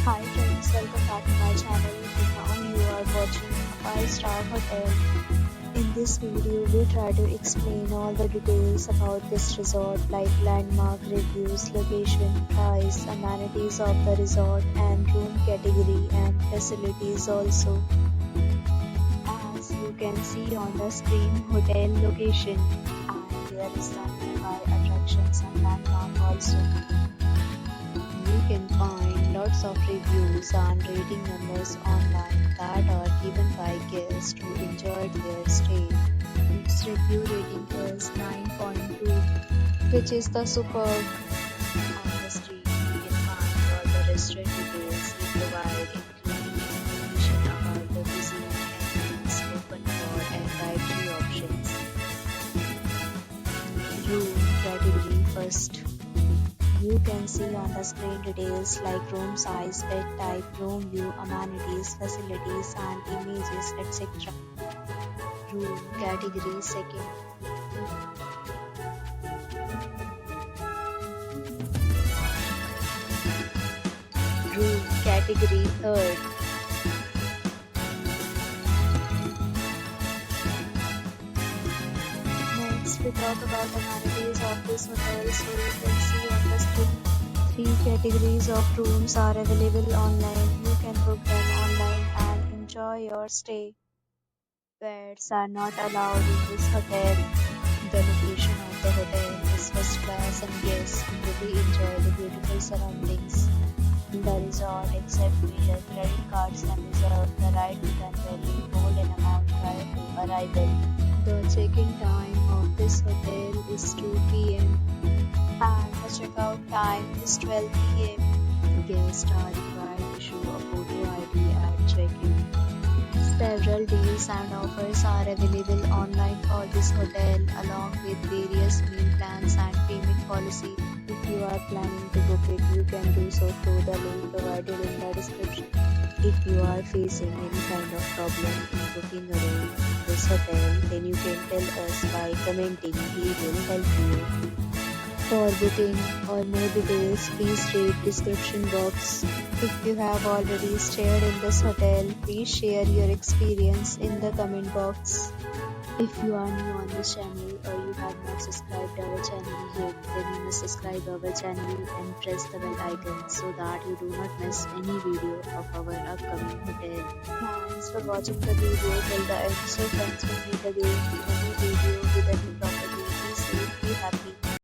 Hi friends, welcome back to my channel. Now you are watching a 5-star hotel. In this video, we try to explain all the details about this resort like landmark, reviews, location, price, amenities of the resort and room category and facilities also. As you can see on the screen, hotel location, and there is the nearby attractions and landmark also. You can find lots of reviews and rating numbers online that are given by guests who enjoyed their stay. Its review rating is 9.2, which is the superb. On the street, you can find all the restaurant details we provide, including information about the cuisine and meals open for and dietary options. Room category first. You can see on the screen details like room size, bed type, room view, amenities, facilities and images, etc. Room category second. Room category third. Next, we talk about amenities of this hotel. So you can see on the screen, 3 categories of rooms are available online. You can book them online and enjoy your stay. Pets are not allowed in this hotel. The location of the hotel is first class and guests really enjoy the beautiful surroundings. The resort accepts major credit cards and reserves the right to temporarily hold an amount prior to arrival. The check-in time of this hotel is 2 p.m. and the checkout time is 12 p.m. Guests are required to show a photo ID at check-in. Several deals and offers are available online for this hotel along with various meal plans and payment policy. If you are planning to book it, you can do so through the link provided in the description. If you are facing any kind of problem in booking a room in this hotel, then you can tell us by commenting. We will help you. For booking or more details, please read description box. If you have already stayed in this hotel, please share your experience in the comment box. If you are new on this channel or you have not subscribed our channel yet, then you must subscribe our channel and press the bell icon so that you do not miss any video of our upcoming hotel. Thanks for watching the video till the end. So friends, will meet again in a new video with a new property. Be safe, be happy.